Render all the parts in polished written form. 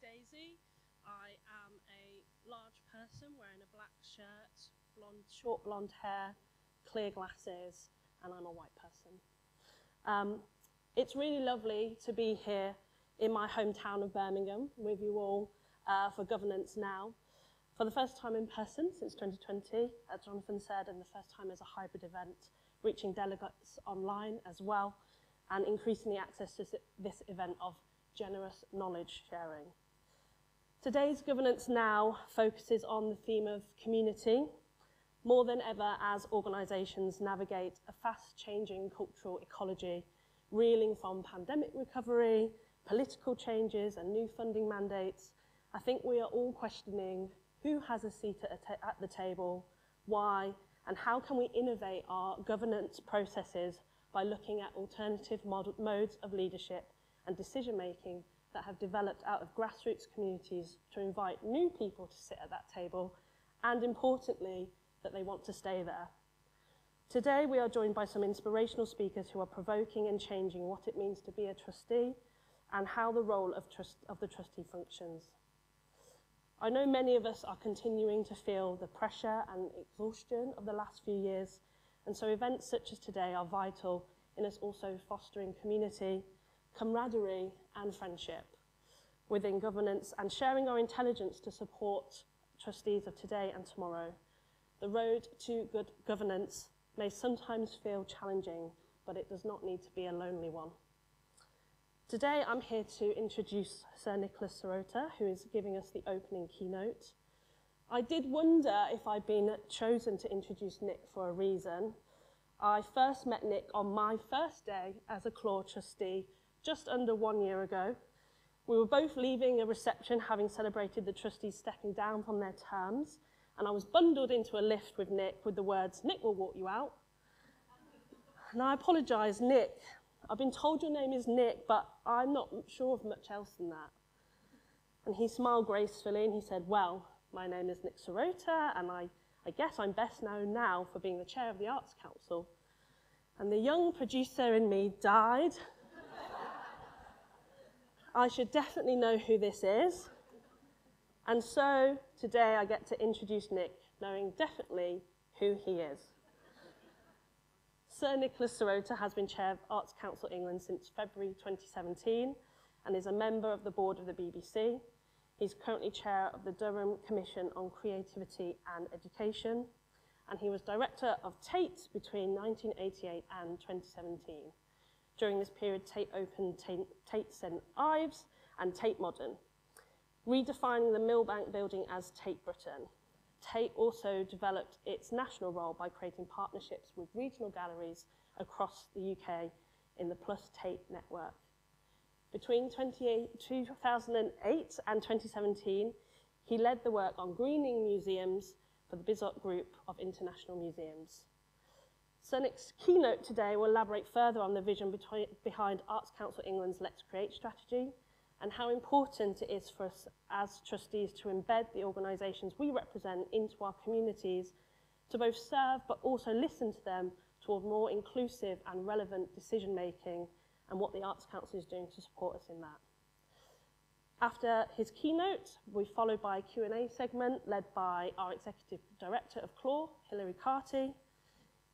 Daisy. I am a large person wearing a black shirt, short blonde hair, clear glasses, and I'm a white person. It's really lovely to be here in my hometown of Birmingham with you all for Governance Now. For the first time in person since 2020, as Jonathan said, and the first time as a hybrid event, reaching delegates online as well, and increasing the access to this event of generous knowledge sharing. Today's Governance Now focuses on the theme of community, more than ever as organisations navigate a fast-changing cultural ecology, reeling from pandemic recovery, political changes and new funding mandates. I think we are all questioning who has a seat at the table, why, and how can we innovate our governance processes by looking at alternative modes of leadership and decision-making that have developed out of grassroots communities to invite new people to sit at that table, and importantly, that they want to stay there. Today, we are joined by some inspirational speakers who are provoking and changing what it means to be a trustee and how the role of the trustee functions. I know many of us are continuing to feel the pressure and exhaustion of the last few years, and so events such as today are vital in us also fostering community, camaraderie and friendship within governance and sharing our intelligence to support trustees of today and tomorrow. The road to good governance may sometimes feel challenging, but it does not need to be a lonely one. Today I'm here to introduce Sir Nicholas Serota, who is giving us the opening keynote. I did wonder if I'd been chosen to introduce Nick for a reason. I first met Nick on my first day as a Clore trustee just under 1 year ago. We were both leaving a reception having celebrated the trustees stepping down from their terms, and I was bundled into a lift with Nick with the words, "Nick will walk you out." And I apologise, Nick. I've been told your name is Nick, but I'm not sure of much else than that. And he smiled gracefully and he said, "Well, my name is Nick Serota, and I guess I'm best known now for being the chair of the Arts Council." And the young producer in me died. I should definitely know who this is. And so today I get to introduce Nick, knowing definitely who he is. Sir Nicholas Serota has been chair of Arts Council England since February 2017 and is a member of the board of the BBC. He's currently chair of the Durham Commission on Creativity and Education, and he was director of Tate between 1988 and 2017. During this period, Tate opened Tate St Ives and Tate Modern, redefining the Millbank building as Tate Britain. Tate also developed its national role by creating partnerships with regional galleries across the UK in the Plus Tate network. Between 2008 and 2017, he led the work on greening museums for the Bizot Group of International Museums. Sir Nick's keynote today will elaborate further on the vision behind Arts Council England's Let's Create strategy and how important it is for us as trustees to embed the organisations we represent into our communities to both serve but also listen to them toward more inclusive and relevant decision making and what the Arts Council is doing to support us in that. After his keynote, we followed by a Q&A segment led by our Executive Director of Clore, Hilary Carty.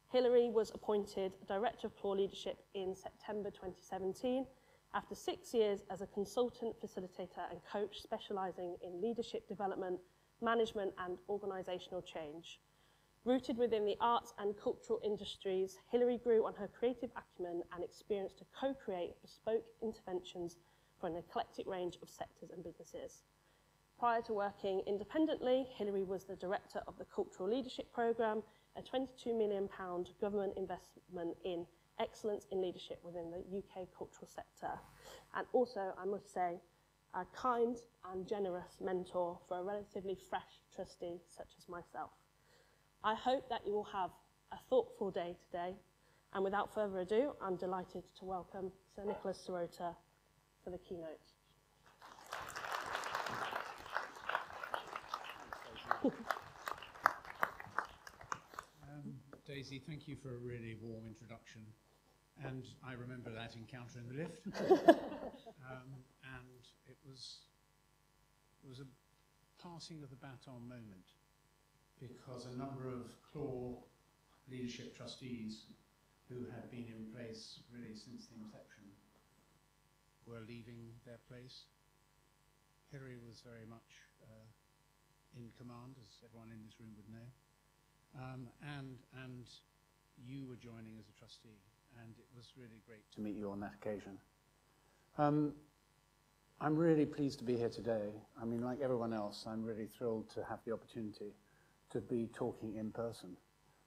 Hilary was appointed Director of Clore Leadership in September 2017 after 6 years as a consultant, facilitator and coach specialising in leadership development, management and organisational change. Rooted within the arts and cultural industries, Hilary grew on her creative acumen and experience to co-create bespoke interventions for an eclectic range of sectors and businesses. Prior to working independently, Hilary was the director of the Cultural Leadership Programme, a £22 million government investment in excellence in leadership within the UK cultural sector. And also, I must say, a kind and generous mentor for a relatively fresh trustee such as myself. I hope that you will have a thoughtful day today. And without further ado, I'm delighted to welcome Sir Nicholas Serota for the keynote. Daisy, thank you for a really warm introduction. And I remember that encounter in the lift. And it was it was a passing of the baton moment, because a number of Clore leadership trustees who had been in place really since the inception were leaving their place. Hilary was very much in command, as everyone in this room would know, and you were joining as a trustee, and it was really great to meet you on that occasion. I'm really pleased to be here today. I mean, like everyone else, I'm really thrilled to have the opportunity to be talking in person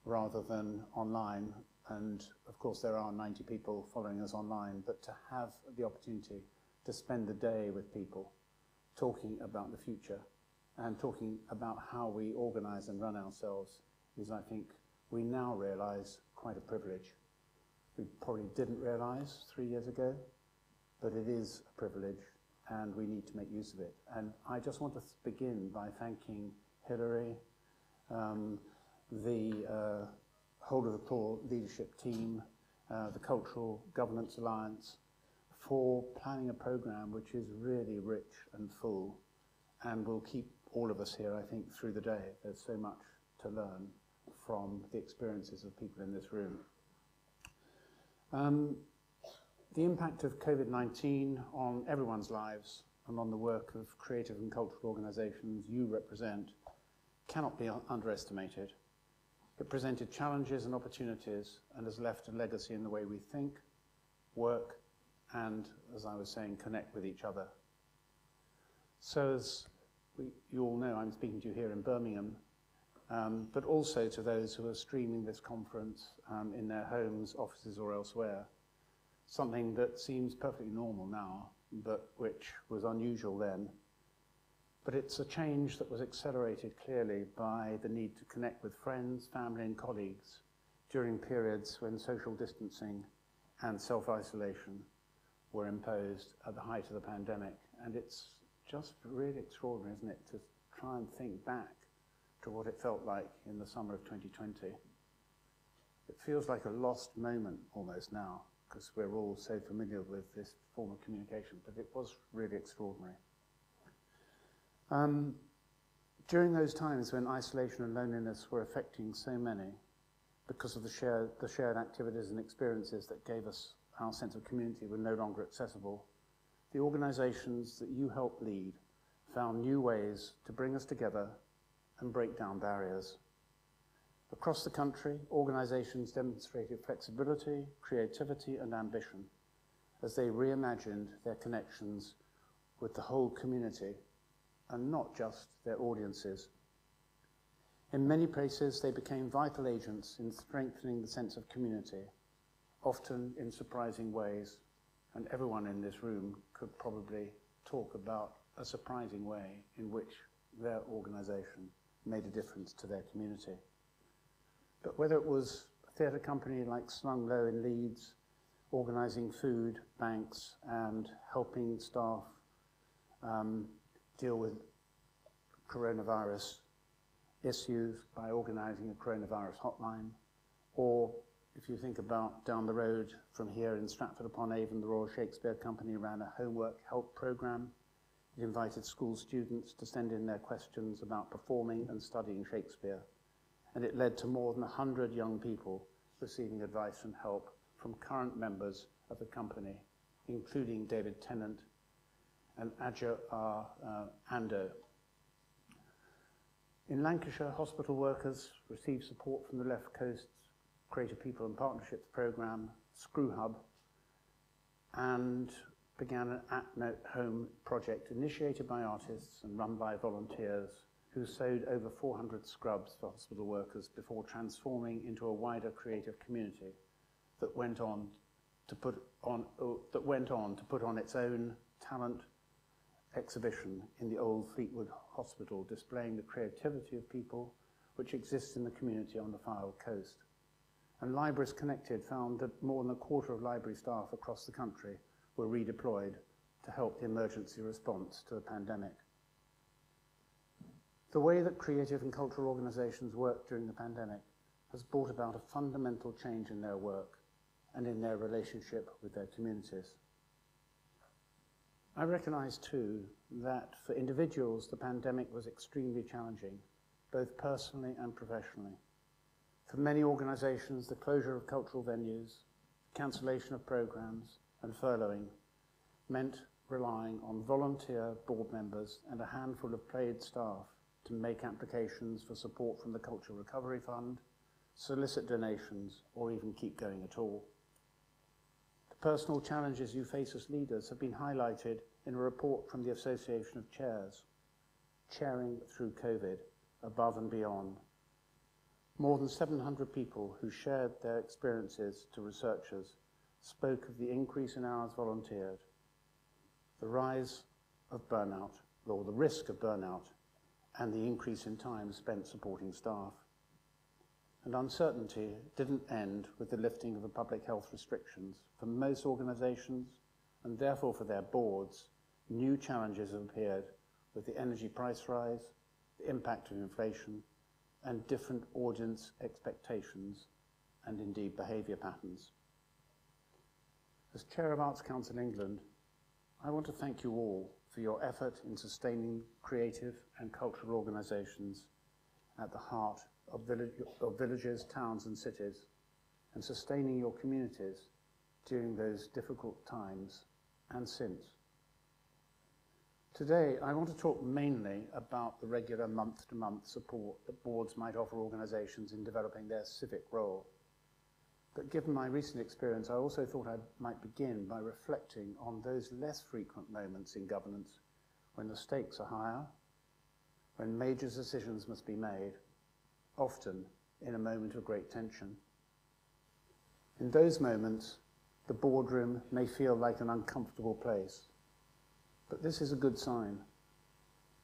rather than online. And of course, there are 90 people following us online, but to have the opportunity to spend the day with people talking about the future and talking about how we organize and run ourselves is, I think, we now realize quite a privilege. We probably didn't realize 3 years ago, but it is a privilege and we need to make use of it. And I just want to begin by thanking Hilary, the whole of the Clore leadership team, the Cultural Governance Alliance, for planning a program which is really rich and full and will keep all of us here, I think, through the day. There's so much to learn from the experiences of people in this room. The impact of COVID-19 on everyone's lives and on the work of creative and cultural organizations you represent cannot be underestimated. It presented challenges and opportunities and has left a legacy in the way we think, work, and, as I was saying, connect with each other. So as you all know, I'm speaking to you here in Birmingham, but also to those who are streaming this conference in their homes, offices, or elsewhere. Something that seems perfectly normal now, but which was unusual then. But it's a change that was accelerated clearly by the need to connect with friends, family, and colleagues during periods when social distancing and self-isolation were imposed at the height of the pandemic. And it's just really extraordinary, isn't it, to try and think back to what it felt like in the summer of 2020. It feels like a lost moment almost now, because we're all so familiar with this form of communication, but it was really extraordinary. During those times when isolation and loneliness were affecting so many, because of the shared activities and experiences that gave us our sense of community were no longer accessible, the organizations that you helped lead found new ways to bring us together and break down barriers. Across the country, organizations demonstrated flexibility, creativity, and ambition as they reimagined their connections with the whole community and not just their audiences. In many places, they became vital agents in strengthening the sense of community, often in surprising ways, and everyone in this room could probably talk about a surprising way in which their organization made a difference to their community. But whether it was a theatre company like Slung Low in Leeds, organising food banks and helping staff deal with coronavirus issues by organising a coronavirus hotline, or if you think about down the road from here in Stratford-upon-Avon, the Royal Shakespeare Company ran a homework help programme. It invited school students to send in their questions about performing and studying Shakespeare, and it led to more than 100 young people receiving advice and help from current members of the company, including David Tennant and Adja Ando. In Lancashire, hospital workers received support from the Left Coast's Creative People and Partnerships programme, Screw Hub, and began an at Home project initiated by artists and run by volunteers who sewed over 400 scrubs for hospital workers before transforming into a wider creative community that went on to put on its own talent exhibition in the old Fleetwood Hospital, displaying the creativity of people which exists in the community on the Fylde coast. And Libraries Connected found that more than a quarter of library staff across the country were redeployed to help the emergency response to the pandemic. The way that creative and cultural organizations worked during the pandemic has brought about a fundamental change in their work and in their relationship with their communities. I recognise too that for individuals the pandemic was extremely challenging, both personally and professionally. For many organisations, the closure of cultural venues, cancellation of programmes and furloughing meant relying on volunteer board members and a handful of paid staff to make applications for support from the Cultural Recovery Fund, solicit donations, or even keep going at all. The personal challenges you face as leaders have been highlighted in a report from the Association of Chairs, Chairing Through COVID, Above and Beyond. More than 700 people who shared their experiences to researchers spoke of the increase in hours volunteered, the rise of burnout, or the risk of burnout, and the increase in time spent supporting staff. And uncertainty didn't end with the lifting of the public health restrictions. For most organisations, and therefore for their boards, new challenges have appeared with the energy price rise, the impact of inflation, and different audience expectations and indeed behaviour patterns. As Chair of Arts Council England, I want to thank you all for your effort in sustaining creative and cultural organisations at the heart of villages, towns and cities, and sustaining your communities during those difficult times and since. Today, I want to talk mainly about the regular month-to-month support that boards might offer organisations in developing their civic role. But given my recent experience, I also thought I might begin by reflecting on those less frequent moments in governance when the stakes are higher, when major decisions must be made, often in a moment of great tension. In those moments, the boardroom may feel like an uncomfortable place, but this is a good sign.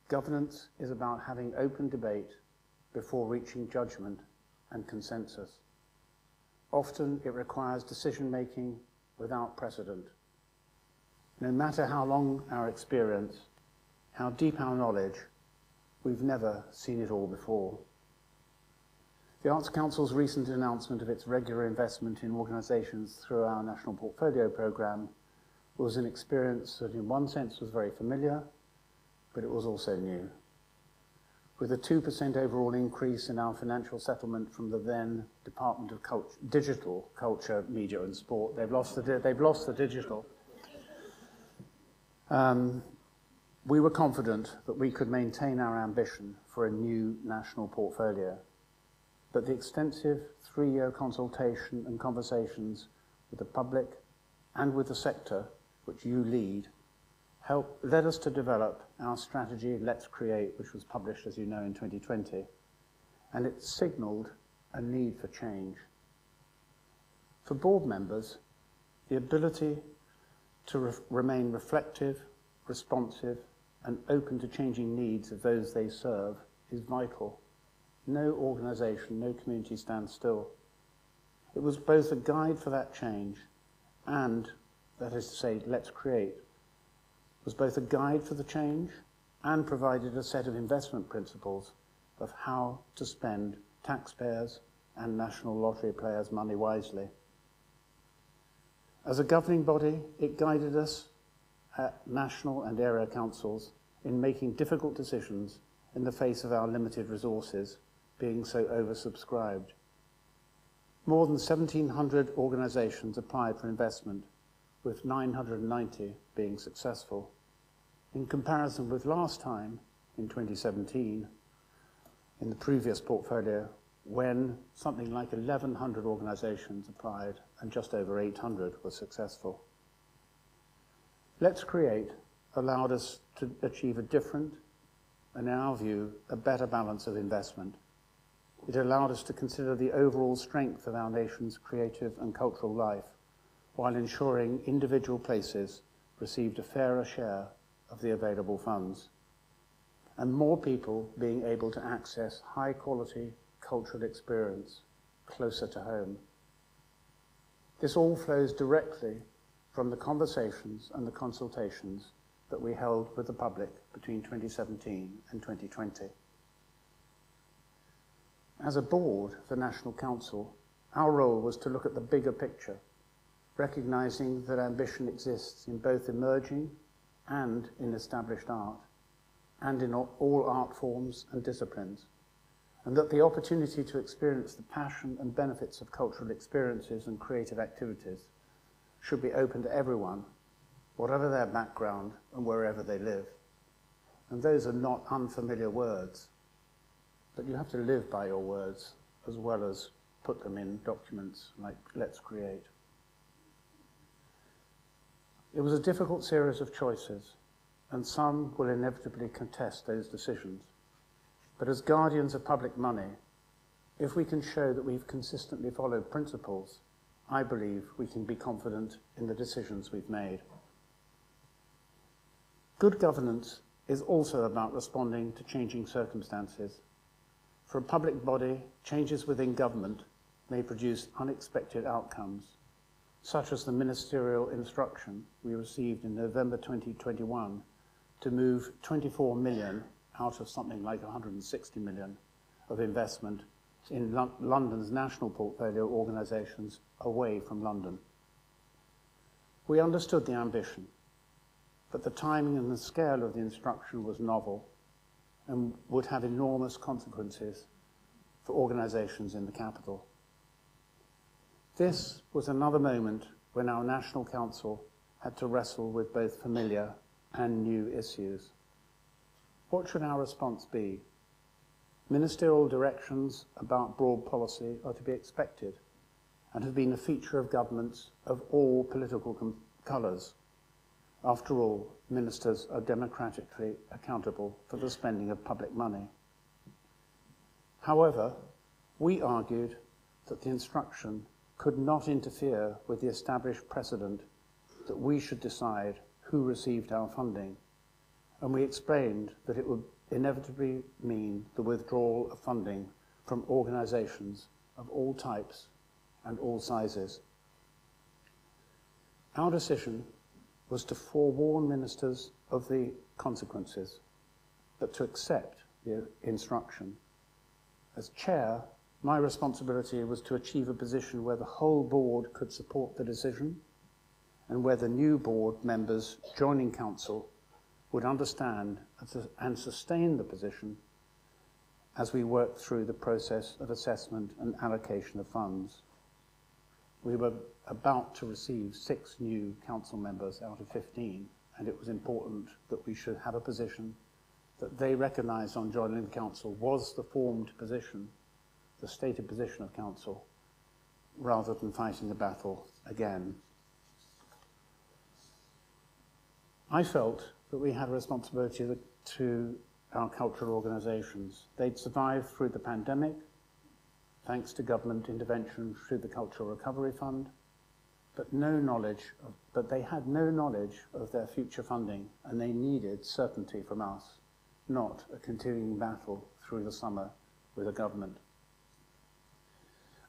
Governance is about having open debate before reaching judgment and consensus. Often it requires decision-making without precedent. No matter how long our experience, how deep our knowledge, we've never seen it all before. The Arts Council's recent announcement of its regular investment in organisations through our National Portfolio Programme was an experience that in one sense was very familiar, but it was also new. With a 2% overall increase in our financial settlement from the then Department of Digital, Culture, Media and Sport, they've lost the digital. We were confident that we could maintain our ambition for a new national portfolio. But the extensive 3-year consultation and conversations with the public and with the sector, which you lead, led us to develop our strategy, Let's Create, which was published, as you know, in 2020, and it signalled a need for change. For board members, the ability to remain reflective, responsive, and open to changing needs of those they serve is vital. No organisation, no community stands still. It was both a guide for that change and, that is to say, Let's Create, was both a guide for the change and provided a set of investment principles of how to spend taxpayers and national lottery players' money wisely. As a governing body, it guided us at national and area councils in making difficult decisions in the face of our limited resources being so oversubscribed. More than 1,700 organisations applied for investment, with 990 being successful. In comparison with last time, in 2017, in the previous portfolio, when something like 1,100 organisations applied and just over 800 were successful. Let's Create allowed us to achieve a different, and in our view, a better balance of investment. It allowed us to consider the overall strength of our nation's creative and cultural life, while ensuring individual places received a fairer share of the available funds, and more people being able to access high-quality cultural experience closer to home. This all flows directly from the conversations and the consultations that we held with the public between 2017 and 2020. As a board for National Council, our role was to look at the bigger picture, recognising that ambition exists in both emerging and in established art, and in all art forms and disciplines, and that the opportunity to experience the passion and benefits of cultural experiences and creative activities should be open to everyone, whatever their background and wherever they live. And those are not unfamiliar words, but you have to live by your words as well as put them in documents like Let's Create. It was a difficult series of choices, and some will inevitably contest those decisions. But as guardians of public money, if we can show that we've consistently followed principles, I believe we can be confident in the decisions we've made. Good governance is also about responding to changing circumstances. For a public body, changes within government may produce unexpected outcomes, such as the ministerial instruction we received in November 2021 to move 24 million out of something like 160 million of investment in London's national portfolio organisations away from London. We understood the ambition, but the timing and the scale of the instruction was novel and would have enormous consequences for organisations in the capital. This was another moment when our National Council had to wrestle with both familiar and new issues. What should our response be? Ministerial directions about broad policy are to be expected and have been a feature of governments of all political colours. After all, ministers are democratically accountable for the spending of public money. However, we argued that the instruction could not interfere with the established precedent that we should decide who received our funding, and we explained that it would inevitably mean the withdrawal of funding from organisations of all types and all sizes. Our decision was to forewarn ministers of the consequences, but to accept the instruction. As chair, my responsibility was to achieve a position where the whole board could support the decision and where the new board members joining council would understand and sustain the position as we worked through the process of assessment and allocation of funds. We were about to receive 6 new council members out of 15, and it was important that we should have a position that they recognised on joining the council was the formed position, the stated position of council, rather than fighting the battle again. I felt that we had a responsibility to our cultural organisations. They'd survived through the pandemic, thanks to government intervention through the Cultural Recovery Fund, but they had no knowledge of their future funding, and they needed certainty from us, not a continuing battle through the summer with a government.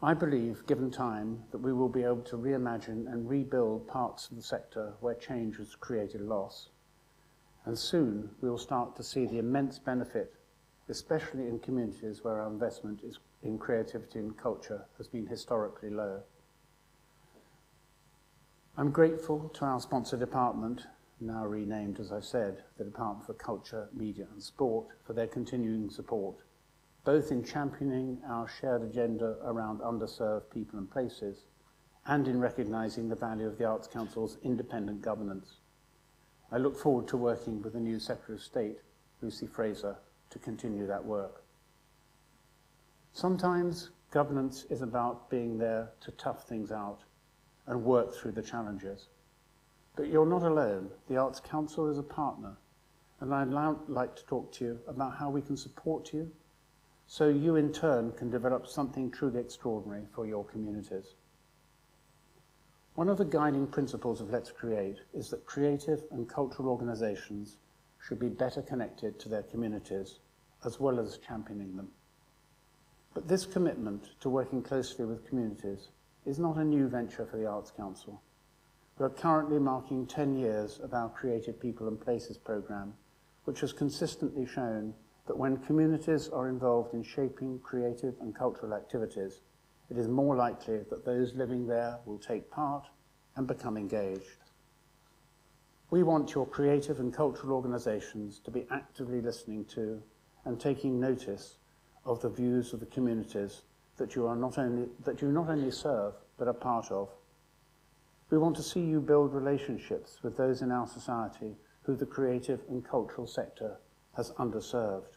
I believe, given time, that we will be able to reimagine and rebuild parts of the sector where change has created loss. And soon we will start to see the immense benefit, especially in communities where our investment in creativity and culture has been historically low. I'm grateful to our sponsor department, now renamed, as I said, the Department for Culture, Media and Sport, for their continuing support, both in championing our shared agenda around underserved people and places, and in recognising the value of the Arts Council's independent governance. I look forward to working with the new Secretary of State, Lucy Fraser, to continue that work. Sometimes governance is about being there to tough things out and work through the challenges. But you're not alone. The Arts Council is a partner, and I'd now like to talk to you about how we can support you so you in turn can develop something truly extraordinary for your communities. One of the guiding principles of Let's Create is that creative and cultural organisations should be better connected to their communities as well as championing them. But this commitment to working closely with communities is not a new venture for the Arts Council. We are currently marking 10 years of our Creative People and Places programme, which has consistently shown that when communities are involved in shaping creative and cultural activities, it is more likely that those living there will take part and become engaged. We want your creative and cultural organisations to be actively listening to and taking notice of the views of the communities that you not only serve but are part of. We want to see you build relationships with those in our society who the creative and cultural sector has underserved.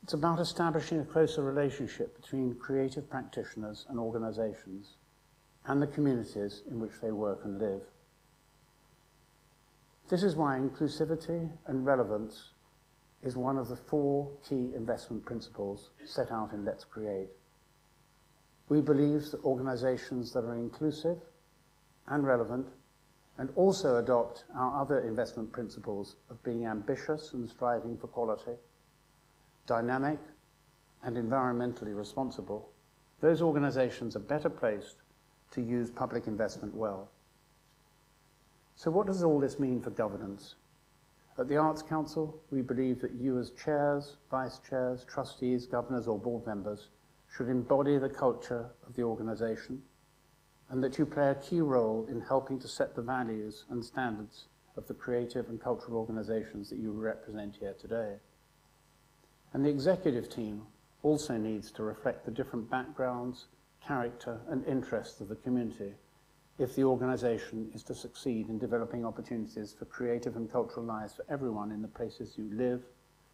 It's about establishing a closer relationship between creative practitioners and organisations and the communities in which they work and live. This is why inclusivity and relevance is one of the 4 key investment principles set out in Let's Create. We believe that organisations that are inclusive and relevant and also adopt our other investment principles of being ambitious and striving for quality, dynamic and environmentally responsible, those organisations are better placed to use public investment well. So what does all this mean for governance? At the Arts Council, we believe that you as chairs, vice chairs, trustees, governors or board members should embody the culture of the organisation and that you play a key role in helping to set the values and standards of the creative and cultural organisations that you represent here today. And the executive team also needs to reflect the different backgrounds, character and interests of the community if the organisation is to succeed in developing opportunities for creative and cultural lives for everyone in the places you live,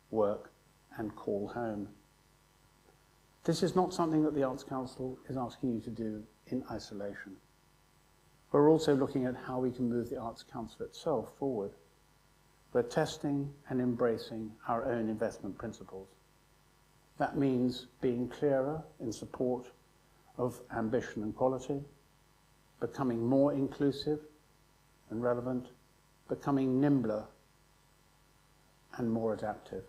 work and call home. This is not something that the Arts Council is asking you to do in isolation. We're also looking at how we can move the Arts Council itself forward. We're testing and embracing our own investment principles. That means being clearer in support of ambition and quality, becoming more inclusive and relevant, becoming nimbler and more adaptive.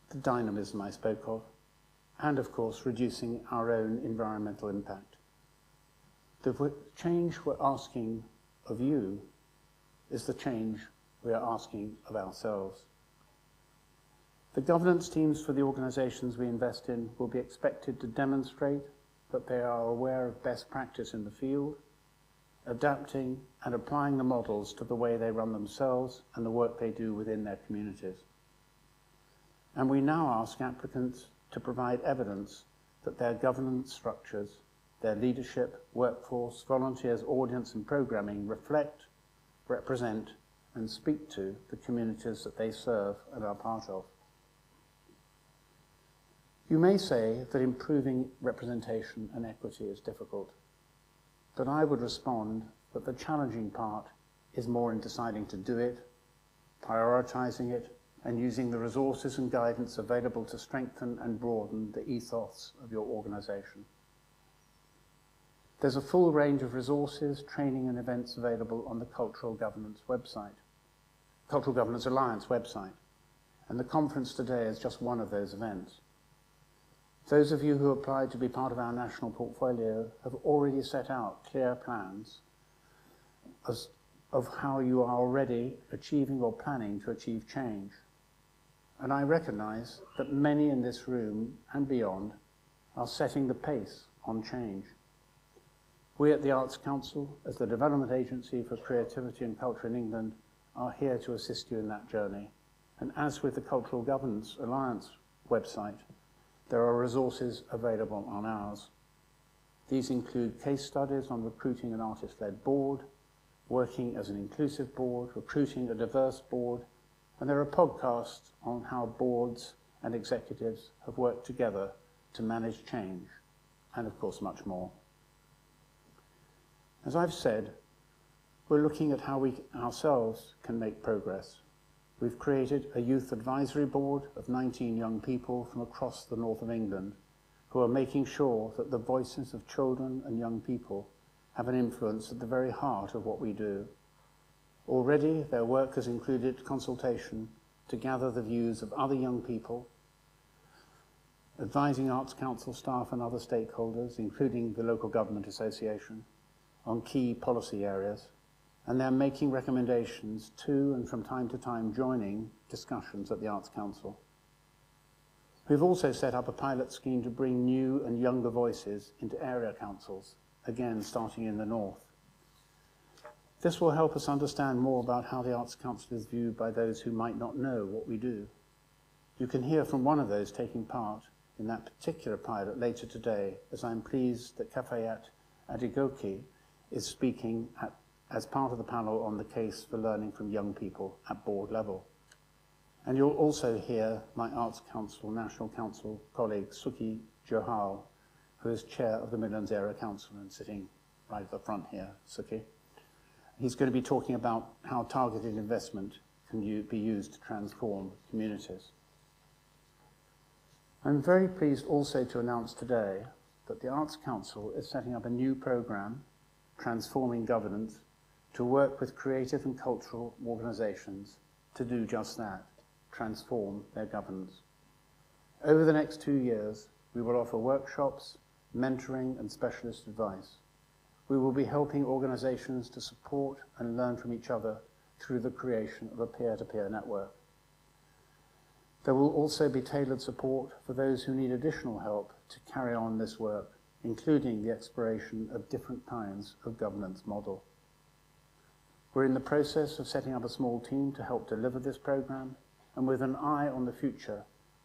The dynamism I spoke of, and of course reducing our own environmental impact. The change we're asking of you is the change we are asking of ourselves. The governance teams for the organisations we invest in will be expected to demonstrate that they are aware of best practice in the field, adapting and applying the models to the way they run themselves and the work they do within their communities. And we now ask applicants to provide evidence that their governance structures, their leadership, workforce, volunteers, audience and programming reflect, represent and speak to the communities that they serve and are part of. You may say that improving representation and equity is difficult, but I would respond that the challenging part is more in deciding to do it, prioritising it, and using the resources and guidance available to strengthen and broaden the ethos of your organisation. There's a full range of resources, training and events available on the Cultural Governance website, Cultural Governance Alliance website, and the conference today is just one of those events. Those of you who applied to be part of our national portfolio have already set out clear plans of how you are already achieving or planning to achieve change. And I recognise that many in this room and beyond are setting the pace on change. We at the Arts Council, as the development agency for creativity and culture in England, are here to assist you in that journey. And as with the Cultural Governance Alliance website, there are resources available on ours. These include case studies on recruiting an artist-led board, working as an inclusive board, recruiting a diverse board, and there are podcasts on how boards and executives have worked together to manage change, and of course much more. As I've said, we're looking at how we ourselves can make progress. We've created a youth advisory board of 19 young people from across the north of England who are making sure that the voices of children and young people have an influence at the very heart of what we do. Already, their work has included consultation to gather the views of other young people, advising Arts Council staff and other stakeholders, including the Local Government Association, on key policy areas, and they're making recommendations to and from time to time joining discussions at the Arts Council. We've also set up a pilot scheme to bring new and younger voices into area councils, again starting in the north. This will help us understand more about how the Arts Council is viewed by those who might not know what we do. You can hear from one of those taking part in that particular pilot later today, as I'm pleased that Kafayat Adigoki is speaking as part of the panel on the case for learning from young people at board level. And you'll also hear my Arts Council, National Council colleague Suki Johal, who is chair of the Midlands Area Council and sitting right at the front here, Suki. He's going to be talking about how targeted investment can be used to transform communities. I'm very pleased also to announce today that the Arts Council is setting up a new programme, Transforming Governance, to work with creative and cultural organisations to do just that, transform their governance. Over the next 2 years, we will offer workshops, mentoring and specialist advice. We will be helping organisations to support and learn from each other through the creation of a peer-to-peer network. There will also be tailored support for those who need additional help to carry on this work, including the exploration of different kinds of governance model. We're in the process of setting up a small team to help deliver this programme, and with an eye on the future,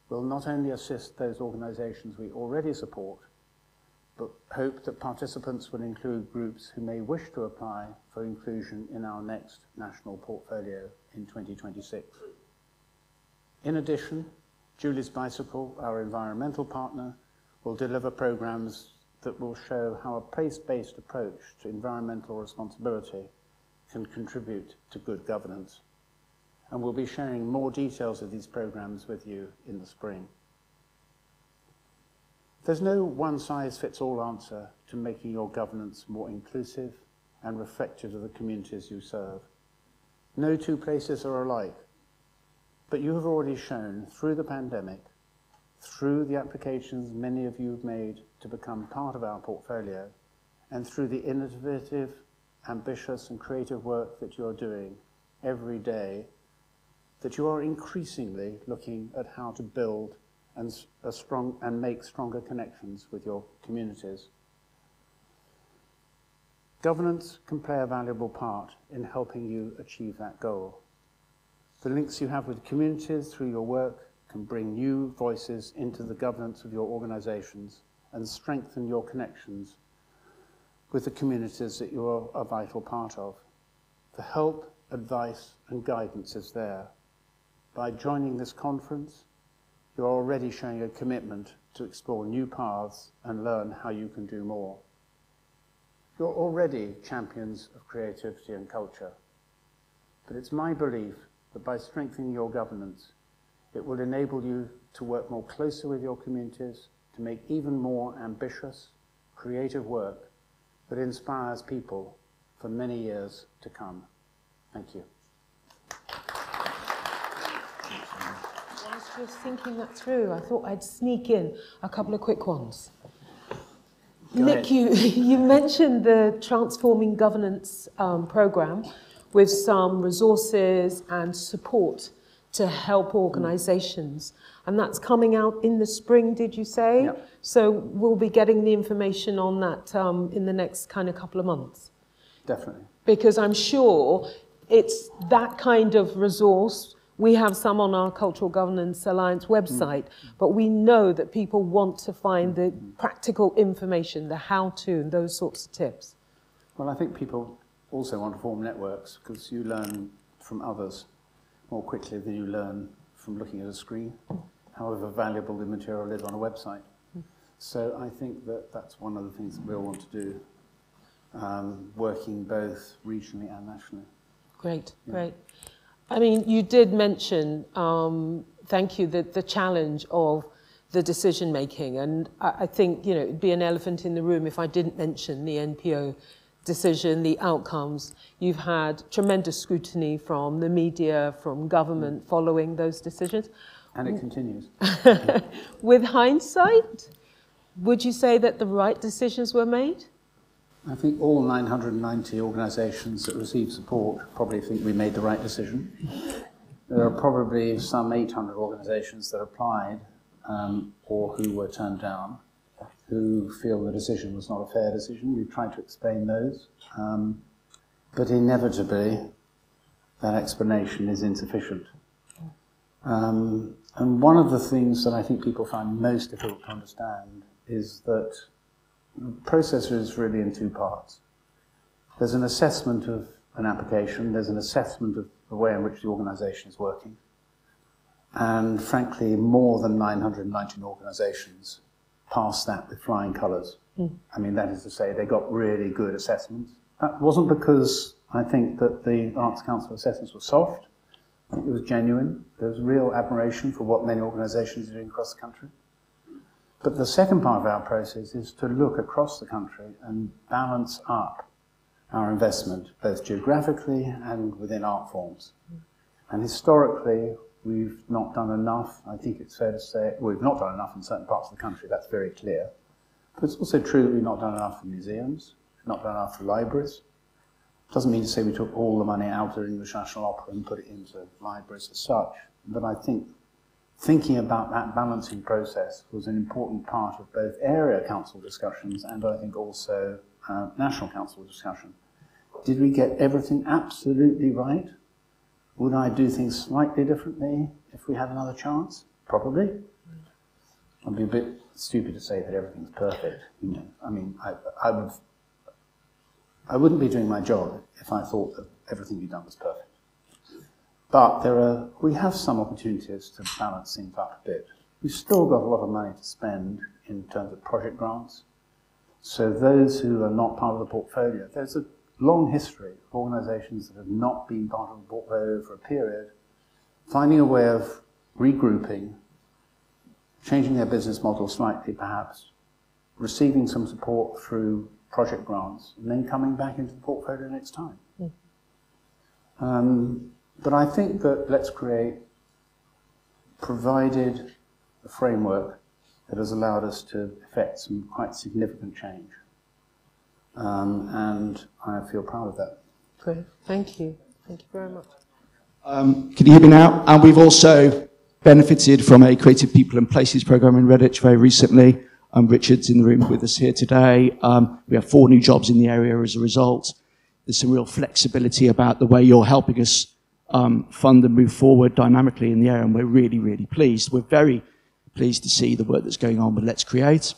we'll not only assist those organisations we already support, but hope that participants will include groups who may wish to apply for inclusion in our next national portfolio in 2026. In addition, Julie's Bicycle, our environmental partner, will deliver programmes that will show how a place-based approach to environmental responsibility can contribute to good governance. And we'll be sharing more details of these programmes with you in the spring. There's no one-size-fits-all answer to making your governance more inclusive and reflective of the communities you serve. No two places are alike, but you have already shown through the pandemic, through the applications many of you have made to become part of our portfolio, and through the innovative, ambitious and creative work that you're doing every day, that you are increasingly looking at how to build and make stronger connections with your communities. Governance can play a valuable part in helping you achieve that goal. The links you have with communities through your work can bring new voices into the governance of your organisations and strengthen your connections with the communities that you are a vital part of. The help, advice and guidance is there. By joining this conference, you're already showing a commitment to explore new paths and learn how you can do more. You're already champions of creativity and culture, but it's my belief that by strengthening your governance, it will enable you to work more closely with your communities to make even more ambitious, creative work that inspires people for many years to come. Thank you. Whilst I was thinking that through, I thought I'd sneak in a couple of quick ones. Nick, you mentioned the Transforming Governance programme with some resources and support to help organisations. And that's coming out in the spring, did you say? Yep. So we'll be getting the information on that in the next kind of couple of months. Definitely. Because I'm sure it's that kind of resource. We have some on our Cultural Governance Alliance website, but we know that people want to find the practical information, the how-to, and those sorts of tips. Well, I think people also want to form networks because you learn from others more quickly than you learn from looking at a screen, however valuable the material is on a website. So I think that that's one of the things that we'll want to do, working both regionally and nationally. Great, great. I mean, you did mention, thank you, the challenge of the decision making. And I think, you know, it'd be an elephant in the room if I didn't mention the NPO decision, the outcomes. You've had tremendous scrutiny from the media, from government following those decisions. And it continues. With hindsight, would you say that the right decisions were made? I think all 990 organisations that receive support probably think we made the right decision. There are probably some 800 organisations that applied or who were turned down, who feel the decision was not a fair decision. We've tried to explain those. but inevitably that explanation is insufficient. And one of the things that I think people find most difficult to understand is that the process is really in two parts. There's an assessment of an application, there's an assessment of the way in which the organisation is working, and frankly more than 919 organisations passed that with flying colours. I mean, that is to say, they got really good assessments. That wasn't because I think that the Arts Council assessments were soft. I think it was genuine. There was real admiration for what many organisations are doing across the country. But the second part of our process is to look across the country and balance up our investment, both geographically and within art forms. And historically, we've not done enough. I think it's fair to say, we've not done enough in certain parts of the country, that's very clear. But it's also true that we've not done enough for museums, not done enough for libraries. Doesn't mean to say we took all the money out of the English National Opera and put it into libraries as such. But I think thinking about that balancing process was an important part of both area council discussions and I think also national council discussion. Did we get everything absolutely right? Would I do things slightly differently if we had another chance? Probably. I'd be a bit stupid to say that everything's perfect. You know, I mean, I wouldn't be doing my job if I thought that everything we'd done was perfect. But we have some opportunities to balance things up a bit. We've still got a lot of money to spend in terms of project grants. So those who are not part of the portfolio, there's a long history of organisations that have not been part of the portfolio for a period, finding a way of regrouping, changing their business model slightly perhaps, receiving some support through project grants, and then coming back into the portfolio next time. But I think that Let's Create provided a framework that has allowed us to effect some quite significant change. And I feel proud of that. Great, thank you. Thank you very much. Can you hear me now? And we've also benefited from a Creative People and Places programme in Redditch very recently. Richard's in the room with us here today. We have 4 new jobs in the area as a result. There's some real flexibility about the way you're helping us fund and move forward dynamically in the area, and we're really, really pleased. We're very pleased to see the work that's going on with Let's Create.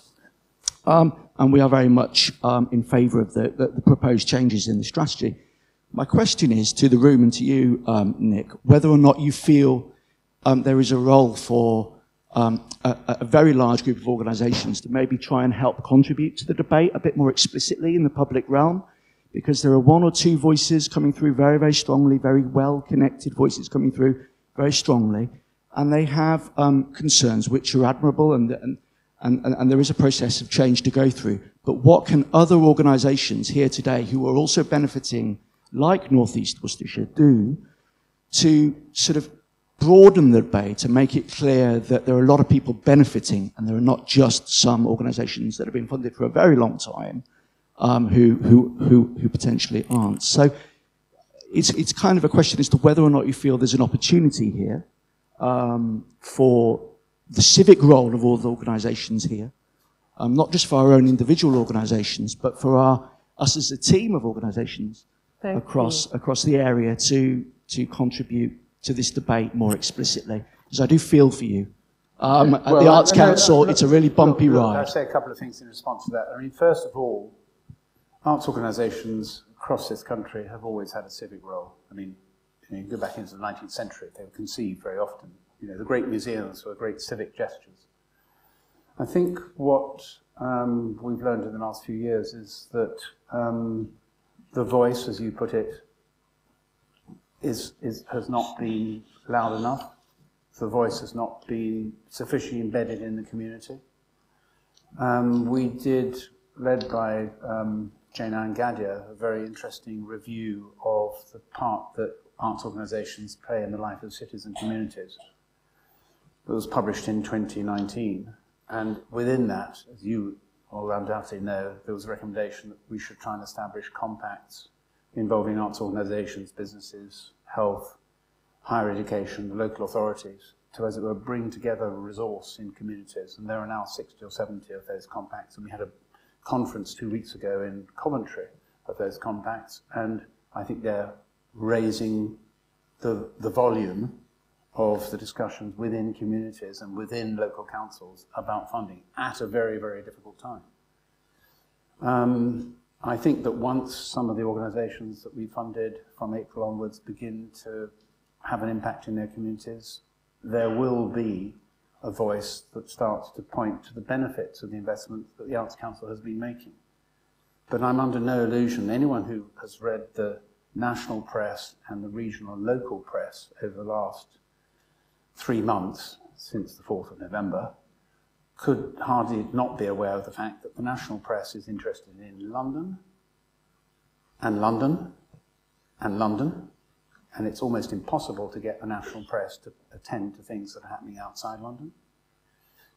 And we are very much in favour of the proposed changes in the strategy. My question is to the room and to you, Nick, whether or not you feel there is a role for a very large group of organisations to maybe try and help contribute to the debate a bit more explicitly in the public realm, because there are 1 or 2 voices coming through very, very strongly, very well-connected voices coming through very strongly, and they have concerns which are admirable, and there is a process of change to go through. But what can other organisations here today who are also benefiting, like North East Worcestershire, do to sort of broaden the debate and make it clear that there are a lot of people benefiting and there are not just some organisations that have been funded for a very long time who potentially aren't. So it's kind of a question as to whether or not you feel there's an opportunity here for the civic role of all the organisations here, not just for our own individual organisations, but for us as a team of organisations across the area to contribute to this debate more explicitly. Because I do feel for you. At the Arts Council, it's a really bumpy ride. I'll say a couple of things in response to that. I mean, first of all, arts organisations across this country have always had a civic role. I mean, you go back into the 19th century, they were conceived very often. You know, the great museums were great civic gestures. I think what we've learned in the last few years is that the voice, as you put it, has not been loud enough. The voice has not been sufficiently embedded in the community. We did, led by Jane Ann Gaddier, a very interesting review of the part that arts organisations play in the life of cities and communities. It was published in 2019, and within that, as you all undoubtedly know, there was a recommendation that we should try and establish compacts involving arts organisations, businesses, health, higher education, the local authorities, to, as it were, bring together a resource in communities. And there are now 60 or 70 of those compacts, and we had a conference 2 weeks ago in Coventry of those compacts, and I think they're raising the volume of the discussions within communities and within local councils about funding at a very, very difficult time. I think that once some of the organisations that we funded from April onwards begin to have an impact in their communities, there will be a voice that starts to point to the benefits of the investment that the Arts Council has been making. But I'm under no illusion. Anyone who has read the national press and the regional and local press over the last 3 months, since the 4th of November, could hardly not be aware of the fact that the national press is interested in London, and London, and London, and it's almost impossible to get the national press to attend to things that are happening outside London.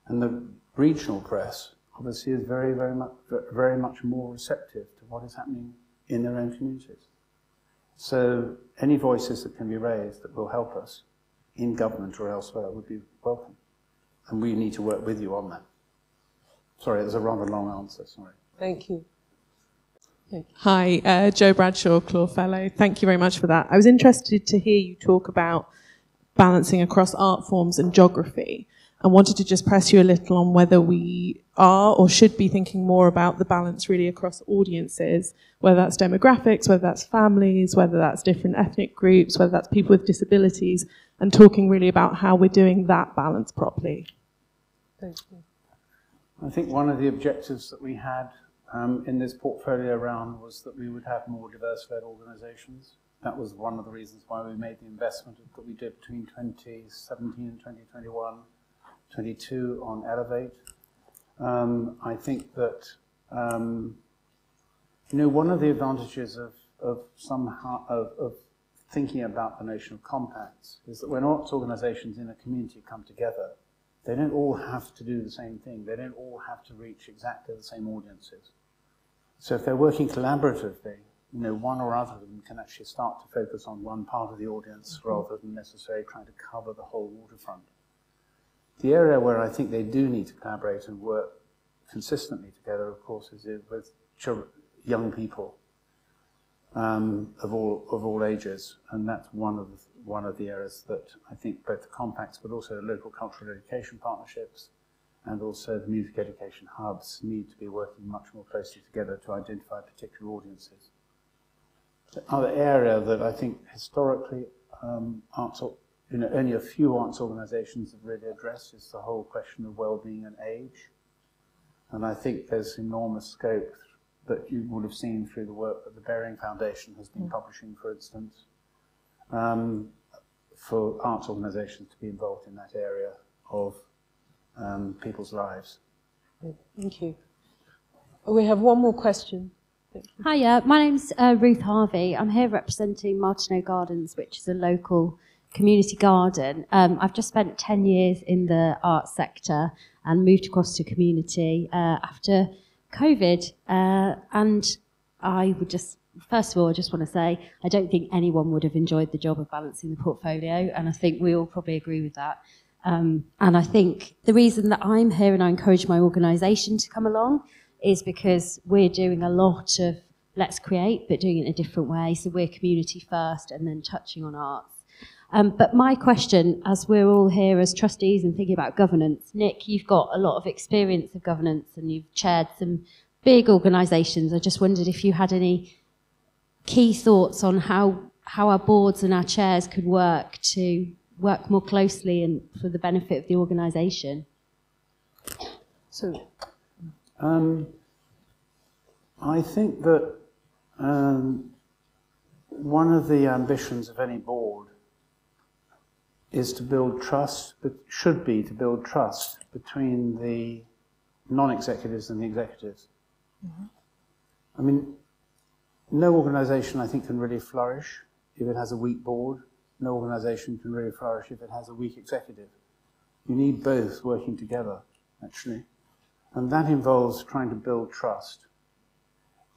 And the regional press obviously is very, very much more receptive to what is happening in their own communities. So any voices that can be raised that will help us in government or elsewhere would be welcome. And we need to work with you on that. Sorry, there's a rather long answer, sorry. Thank you. Hi, Jo Bradshaw, Clore Fellow. Thank you very much for that. I was interested to hear you talk about balancing across art forms and geography, and wanted to just press you a little on whether we are or should be thinking more about the balance really across audiences, whether that's demographics, whether that's families, whether that's different ethnic groups, whether that's people with disabilities, and talking really about how we're doing that balance properly. Thank you. I think one of the objectives that we had in this portfolio round was that we would have more diverse-led organisations. That was one of the reasons why we made the investment that we did between 2017 and 2021, 22 on Elevate. I think that, one of the advantages of thinking about the notion of compacts is that when arts organisations in a community come together, they don't all have to do the same thing. They don't all have to reach exactly the same audiences. So if they're working collaboratively, one or other of them can actually start to focus on one part of the audience rather than necessarily trying to cover the whole waterfront. The area where I think they do need to collaborate and work consistently together, of course, is with young people of all ages, and that's one of the areas that I think both the compacts, but also the local cultural education partnerships, and also the music education hubs need to be working much more closely together to identify particular audiences. The other area that I think historically only a few arts organisations have really addressed is the whole question of well-being and age. And I think there's enormous scope that you would have seen through the work that the Bearing Foundation has been publishing, for instance, for arts organisations to be involved in that area of people's lives. Thank you. We have one more question. Hiya, my name's Ruth Harvey. I'm here representing Martineau Gardens, which is a local community garden. I've just spent 10 years in the arts sector and moved across to community after COVID. And I would first of all, I just want to say, I don't think anyone would have enjoyed the job of balancing the portfolio, and I think we all probably agree with that. And I think the reason that I'm here and I encourage my organisation to come along is because we're doing a lot of Let's Create, but doing it in a different way. So we're community first and then touching on arts. But my question, as we're all here as trustees and thinking about governance, Nick, you've got a lot of experience of governance and you've chaired some big organisations. I just wondered if you had any key thoughts on how our boards and our chairs could work to work more closely and for the benefit of the organisation. So, I think that one of the ambitions of any board is to build trust, but should be to build trust between the non-executives and the executives. Mm-hmm. I mean, no organisation, I think, can really flourish if it has a weak board. No organisation can really flourish if it has a weak executive. You need both working together, actually. And that involves trying to build trust.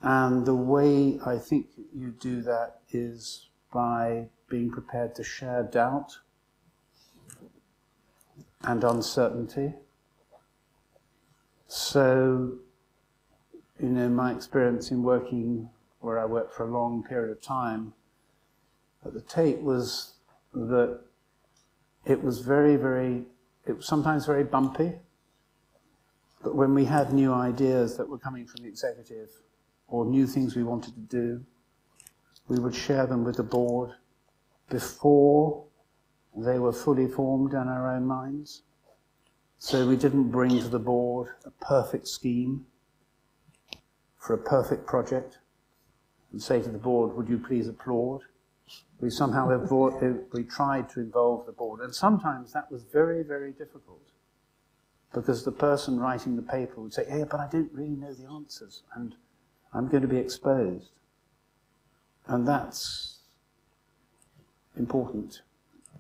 And the way I think you do that is by being prepared to share doubt and uncertainty. So, my experience in working where I worked for a long period of time. But the take was that it was it was sometimes very bumpy. But when we had new ideas that were coming from the executive or new things we wanted to do, we would share them with the board before they were fully formed in our own minds. So we didn't bring to the board a perfect scheme for a perfect project and say to the board, would you please applaud? We somehow we tried to involve the board. And sometimes that was very, very difficult because the person writing the paper would say, yeah, but I don't really know the answers and I'm going to be exposed. And that's important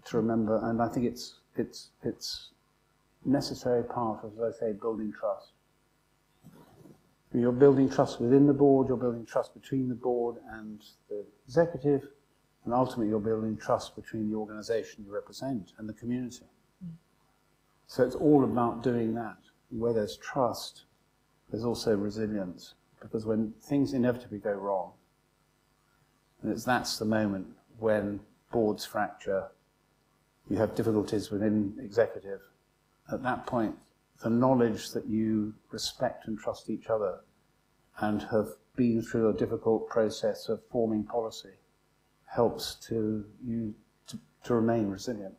to remember, and I think it's necessary part of, as I say, building trust. You're building trust within the board, you're building trust between the board and the executive, and ultimately you're building trust between the organisation you represent and the community. So it's all about doing that. Where there's trust, there's also resilience, because when things inevitably go wrong, and that's the moment when boards fracture, you have difficulties within executive. At that point, the knowledge that you respect and trust each other and have been through a difficult process of forming policy helps to remain resilient.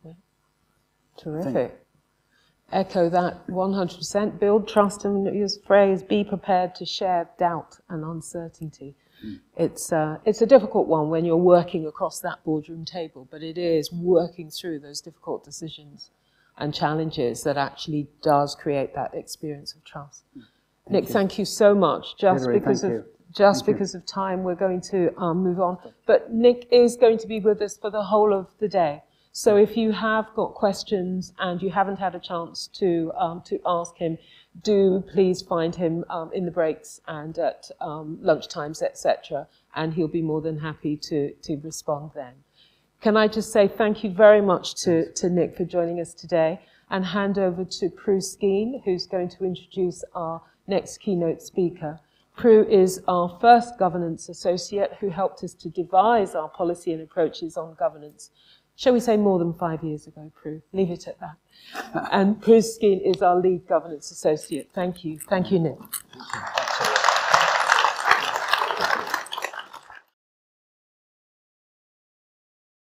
Yeah. Terrific. Echo that 100%. Build trust and use the phrase, be prepared to share doubt and uncertainty. It's a difficult one when you're working across that boardroom table, but it is working through those difficult decisions and challenges that actually does create that experience of trust. Nick, thank you so much. Hilary, Because of time, we're going to move on. But Nick is going to be with us for the whole of the day. So if you have got questions and you haven't had a chance to ask him, do please find him in the breaks and at lunchtimes, etc. And he'll be more than happy to respond then. Can I just say thank you very much to Nick for joining us today, and hand over to Prue Skeen, who's going to introduce our next keynote speaker. Prue is our first governance associate who helped us to devise our policy and approaches on governance. Shall we say more than 5 years ago, Prue? Leave it at that. And Prue Skeen is our lead governance associate. Thank you. Thank you, Nick. Thank you.